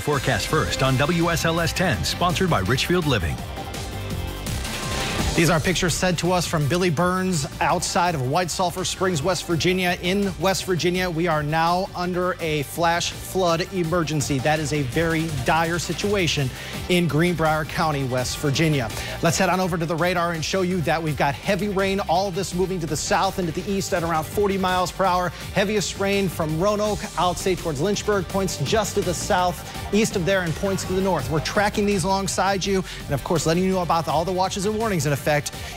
Your forecast first on WSLS 10, sponsored by Richfield Living. These are pictures sent to us from Billy Burns outside of White Sulphur Springs, West Virginia. In West Virginia, we are now under a flash flood emergency. That is a very dire situation in Greenbrier County, West Virginia. Let's head on over to the radar and show you that we've got heavy rain. All of this moving to the south and to the east at around 40 miles per hour. Heaviest rain from Roanoke out, say, towards Lynchburg, points just to the south, east of there, and points to the north. We're tracking these alongside you and, of course, letting you know about all the watches and warnings in effect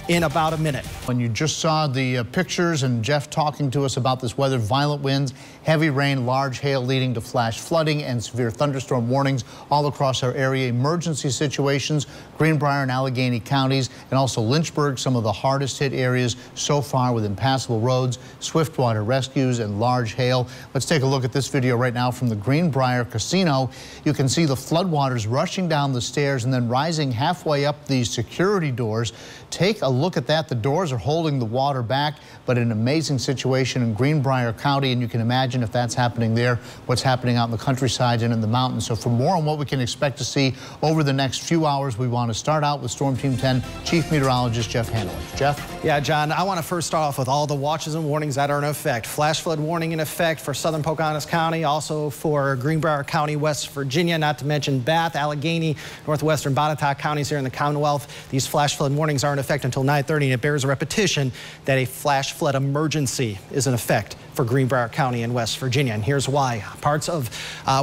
in about a minute. When you just saw the pictures and Jeff talking to us about this weather, violent winds, heavy rain, large hail leading to flash flooding and severe thunderstorm warnings all across our area. Emergency situations, Greenbrier and Allegheny counties, and also Lynchburg, some of the hardest hit areas so far with impassable roads, swift water rescues, and large hail. Let's take a look at this video right now from the Greenbrier Casino. You can see the floodwaters rushing down the stairs and then rising halfway up these security doors. Take a look at that. The doors are holding the water back, but an amazing situation in Greenbrier County, and you can imagine if that's happening there, what's happening out in the countryside and in the mountains. So for more on what we can expect to see over the next few hours, we want to start out with Storm Team 10 Chief Meteorologist Jeff Hanowich. Jeff? Yeah, John, I want to first start off with all the watches and warnings that are in effect. Flash flood warning in effect for southern Pocahontas County, also for Greenbrier County, West Virginia, not to mention Bath, Allegheny, northwestern Botetourt counties here in the Commonwealth. These flash flood warnings are in effect until 9:30, and it bears a repetition that a flash flood emergency is in effect for Greenbrier County and West Virginia. And here's why. Parts of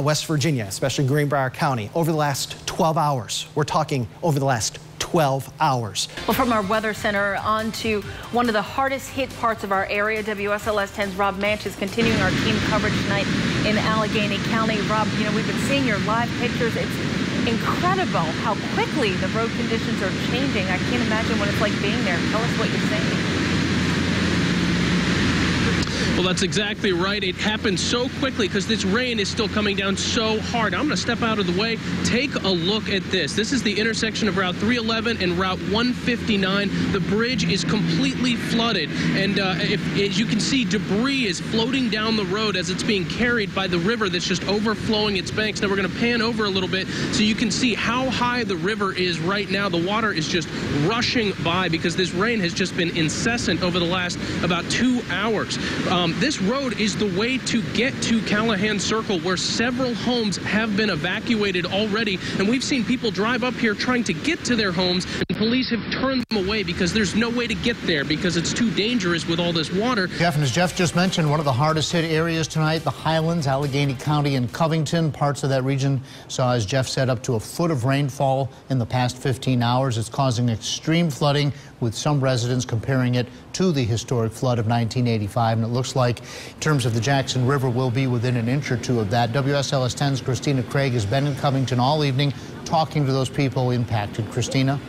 West Virginia, especially Greenbrier County, over the last 12 hours, we're talking over the last 12 hours. Well, from our weather center on to one of the hardest hit parts of our area, WSLS 10's Rob Manch is continuing our team coverage tonight in Allegheny County. Rob, you know, we've been seeing your live pictures. It's incredible how quickly the road conditions are changing. I can't imagine what it's like being there. Tell us what you're saying. Well, that's exactly right. It happened so quickly because this rain is still coming down so hard. I'm going to step out of the way. Take a look at this. This is the intersection of Route 311 and Route 159. The bridge is completely flooded. And as you can see, debris is floating down the road as it's being carried by the river that's just overflowing its banks. Now, we're going to pan over a little bit so you can see how high the river is right now. The water is just rushing by because this rain has just been incessant over the last about 2 hours. This road is the way to get to Callahan Circle, where several homes have been evacuated already. And we've seen people drive up here trying to get to their homes, and police have turned them away because there's no way to get there because it's too dangerous with all this water. Jeff, and as Jeff just mentioned, one of the hardest hit areas tonight, the Highlands, Allegheny County, and Covington. Parts of that region saw, as Jeff said, up to a foot of rainfall in the past 15 hours. It's causing extreme flooding, with some residents comparing it to the historic flood of 1985. And it looks like, in terms of the Jackson River, will be within an inch or two of that. WSLS 10's Christina Craig has been in Covington all evening talking to those people impacted. Christina?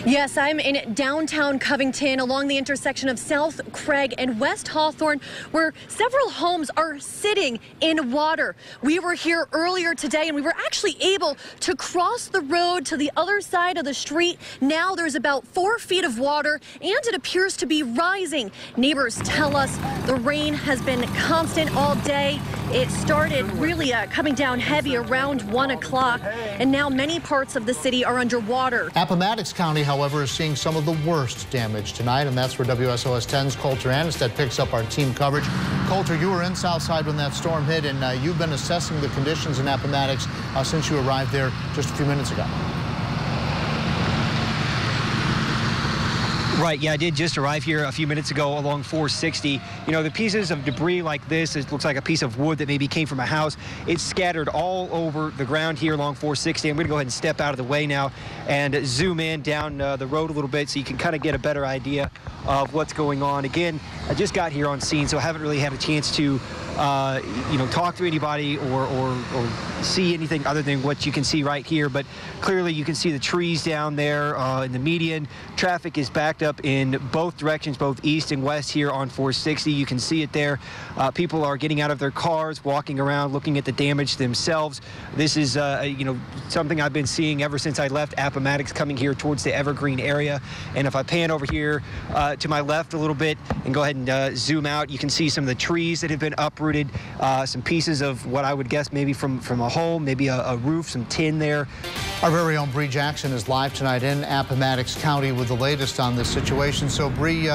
Yes, I'm in downtown Covington along the intersection of South Craig and West Hawthorne, where several homes are sitting in water. We were here earlier today and we were actually able to cross the road to the other side of the street. Now there's about 4 feet of water and it appears to be rising. Neighbors tell us the rain has been constant all day. It started really coming down heavy around 1 o'clock, and now many parts of the city are underwater. Appomattox County, however, is seeing some of the worst damage tonight, and that's where WSLS 10's Coulter Anistad picks up our team coverage. Coulter, you were in Southside when that storm hit, and you've been assessing the conditions in Appomattox since you arrived there just a few minutes ago. Right, yeah, I did just arrive here a few minutes ago along 460. You know, the pieces of debris like this, it looks like a piece of wood that maybe came from a house. It's scattered all over the ground here along 460. I'm going to go ahead and step out of the way now and zoom in down the road a little bit so you can kind of get a better idea of what's going on. Again, I just got here on scene, so I haven't really had a chance to you know, talk to anybody or see anything other than what you can see right here. But clearly you can see the trees down there in the median. Traffic is backed up in both directions, both east and west here on 460. You can see it there. People are getting out of their cars, walking around, looking at the damage themselves. This is, you know, something I've been seeing ever since I left Appomattox, coming here towards the Evergreen area. And if I pan over here to my left a little bit and go ahead and zoom out, you can see some of the trees that have been uprooted, some pieces of what I would guess maybe from a home, maybe a roof, some tin there. Our very own Bree Jackson is live tonight in Appomattox County with the latest on this situation. So, Bree,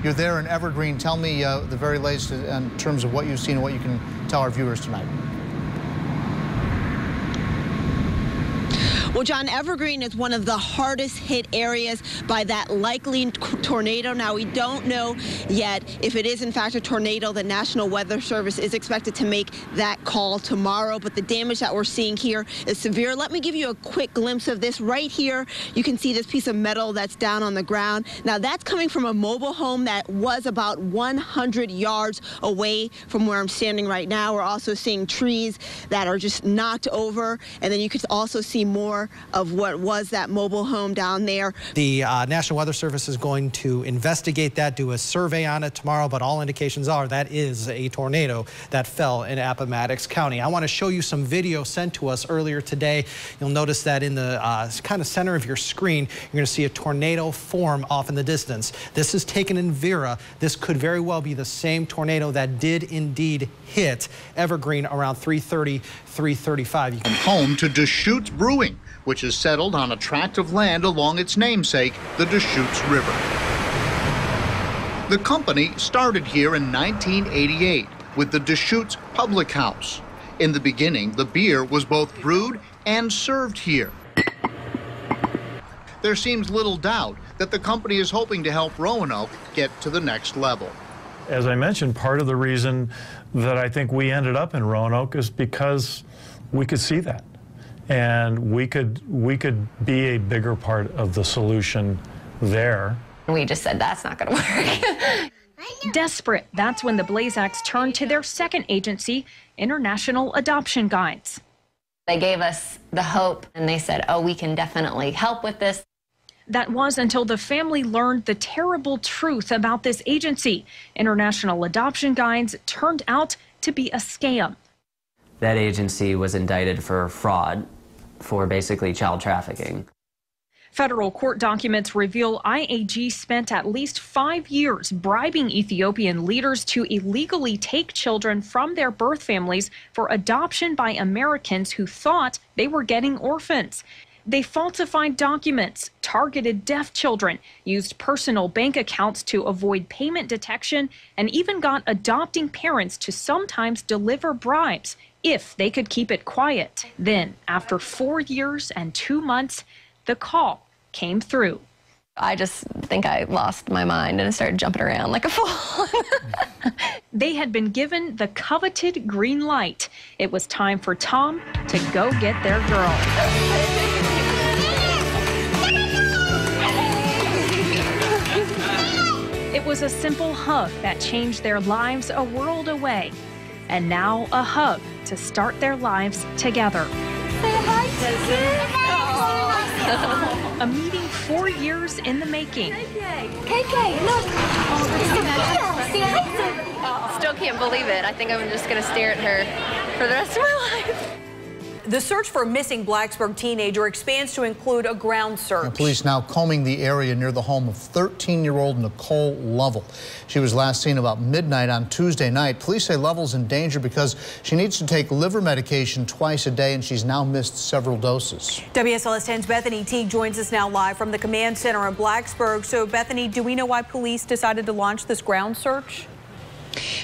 you're there in Evergreen. Tell me the very latest in terms of what you've seen and what you can tell our viewers tonight. Well, John, Evergreen is one of the hardest hit areas by that likely tornado. Now, we don't know yet if it is in fact a tornado. The National Weather Service is expected to make that call tomorrow, but the damage that we're seeing here is severe. Let me give you a quick glimpse of this. Right here, you can see this piece of metal that's down on the ground. Now, that's coming from a mobile home that was about 100 yards away from where I'm standing right now. We're also seeing trees that are just knocked over, and then you could also see more of what was that mobile home down there. The National Weather Service is going to investigate that, do a survey on it tomorrow, but all indications are that is a tornado that fell in Appomattox County. I want to show you some video sent to us earlier today. You'll notice that in the kind of center of your screen, you're going to see a tornado form off in the distance. This is taken in Vera. This could very well be the same tornado that did indeed hit Evergreen around 3:30, 3:35. Home to Deschutes Brewing, which is settled on a tract of land along its namesake, the Deschutes River. The company started here in 1988 with the Deschutes Public House. In the beginning, the beer was both brewed and served here. There seems little doubt that the company is hoping to help Roanoke get to the next level. As I mentioned, part of the reason that I think we ended up in Roanoke is because we could see that. And we could be a bigger part of the solution there. We just said, that's not going to work. Desperate, that's when the Blazaks turned to their second agency, International Adoption Guides. They gave us the hope, and they said, oh, we can definitely help with this. That was until the family learned the terrible truth about this agency. International Adoption Guides turned out to be a scam. That agency was indicted for fraud, for basically child trafficking. Federal court documents reveal IAG spent at least 5 years bribing Ethiopian leaders to illegally take children from their birth families for adoption by Americans who thought they were getting orphans. They falsified documents, targeted deaf children, used personal bank accounts to avoid payment detection, and even got adopting parents to sometimes deliver bribes if they could keep it quiet. Then, after 4 years and 2 months, the call came through. I just think I lost my mind and I started jumping around like a fool. They had been given the coveted green light. It was time for Tom to go get their girl. It was a simple hug that changed their lives a world away. And now a hug to start their lives together. A meeting 4 years in the making. KK, look. Still can't believe it. I think I'm just going to stare at her for the rest of my life. The search for a missing Blacksburg teenager expands to include a ground search. And police now combing the area near the home of 13-year-old Nicole Lovell. She was last seen about midnight on Tuesday night. Police say Lovell's in danger because she needs to take liver medication twice a day, and she's now missed several doses. WSLS 10's Bethany Teague joins us now live from the command center in Blacksburg. So, Bethany, do we know why police decided to launch this ground search?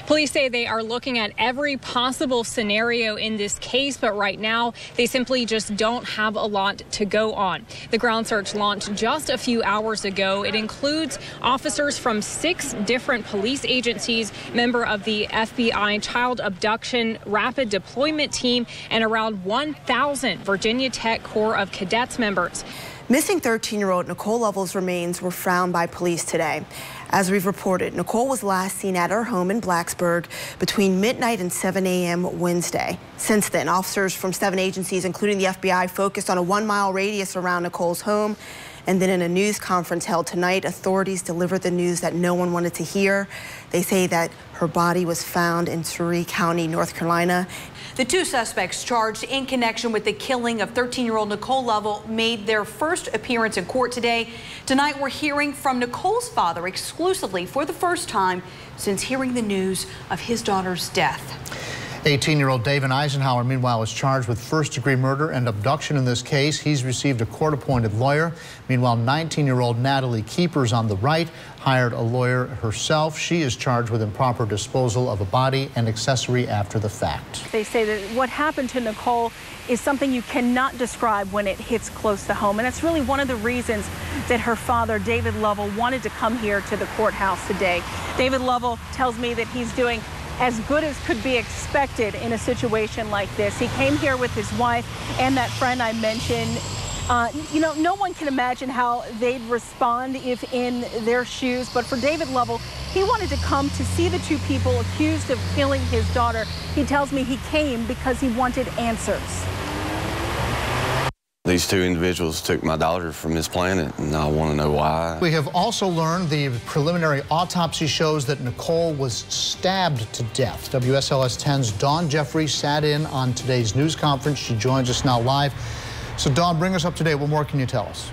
Police say they are looking at every possible scenario in this case, but right now they simply just don't have a lot to go on. The ground search launched just a few hours ago. It includes officers from 6 different police agencies, member of the FBI Child Abduction Rapid Deployment Team, and around 1,000 Virginia Tech Corps of Cadets members. Missing 13-year-old Nicole Lovell's remains were found by police today. As we've reported, Nicole was last seen at her home in Blacksburg between midnight and 7 a.m. Wednesday. Since then, officers from 7 agencies, including the FBI, focused on a 1-mile radius around Nicole's home. And then in a news conference held tonight, authorities delivered the news that no one wanted to hear. They say that her body was found in Surrey County, North Carolina. The 2 suspects charged in connection with the killing of 13-year-old Nicole Lovell made their first appearance in court today. Tonight, we're hearing from Nicole's father exclusively for the first time since hearing the news of his daughter's death. 18-year-old David Eisenhower, meanwhile, is charged with first-degree murder and abduction in this case. He's received a court-appointed lawyer. Meanwhile, 19-year-old Natalie Keepers on the right hired a lawyer herself. She is charged with improper disposal of a body and accessory after the fact. They say that what happened to Nicole is something you cannot describe when it hits close to home. And that's really one of the reasons that her father, David Lovell, wanted to come here to the courthouse today. David Lovell tells me that he's doing as good as could be expected in a situation like this. He came here with his wife and that friend I mentioned. You know, no one can imagine how they'd respond if in their shoes. But for David Lovell, he wanted to come to see the two people accused of killing his daughter. He tells me he came because he wanted answers. These two individuals took my daughter from this planet, and I want to know why. We have also learned the preliminary autopsy shows that Nicole was stabbed to death. WSLS 10's Dawn Jeffrey sat in on today's news conference. She joins us now live. So, Dawn, bring us up to date. What more can you tell us?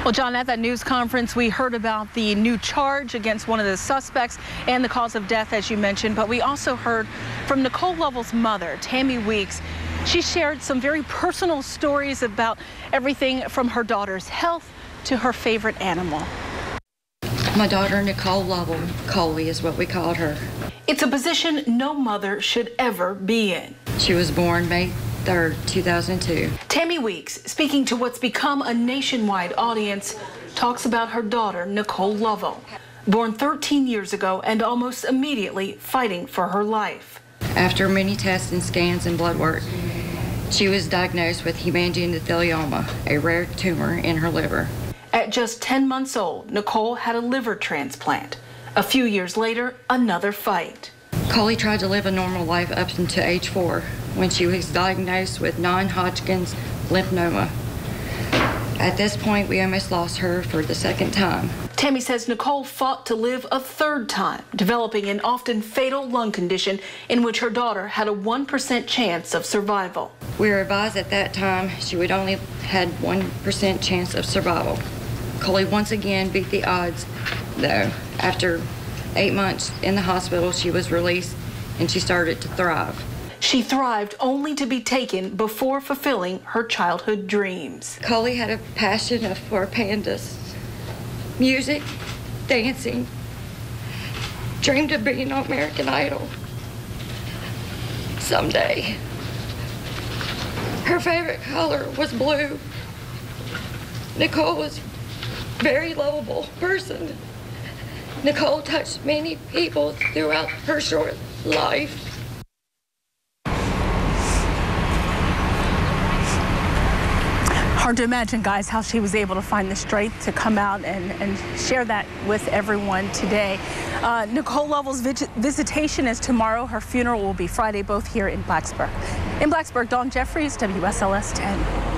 Well, John, at that news conference, we heard about the new charge against one of the suspects and the cause of death, as you mentioned. But we also heard from Nicole Lovell's mother, Tammy Weeks. She shared some very personal stories about everything from her daughter's health to her favorite animal. My daughter, Nicole Lovell, Coley is what we called her. It's a position no mother should ever be in. She was born May 3rd, 2002. Tammy Weeks, speaking to what's become a nationwide audience, talks about her daughter, Nicole Lovell, born 13 years ago and almost immediately fighting for her life. After many tests and scans and blood work, she was diagnosed with hemangiendothelioma, a rare tumor in her liver. At just 10 months old, Nicole had a liver transplant. A few years later, another fight. Coley tried to live a normal life up until age 4 when she was diagnosed with non-Hodgkin's lymphoma. At this point, we almost lost her for the second time. Tammy says Nicole fought to live a third time, developing an often fatal lung condition in which her daughter had a 1% chance of survival. We were advised at that time she would only had 1% chance of survival. Coley once again beat the odds, though. After 8 months in the hospital, she was released and she started to thrive. She thrived only to be taken before fulfilling her childhood dreams. Coley had a passion for pandas, music, dancing, dreamed of being on American Idol someday. Her favorite color was blue. Nicole was a very lovable person. Nicole touched many people throughout her short life. Hard to imagine, guys, how she was able to find the strength to come out and share that with everyone today. Nicole Lovell's visitation is tomorrow. Her funeral will be Friday, both here in Blacksburg. In Blacksburg, Dawn Jeffries, WSLS 10.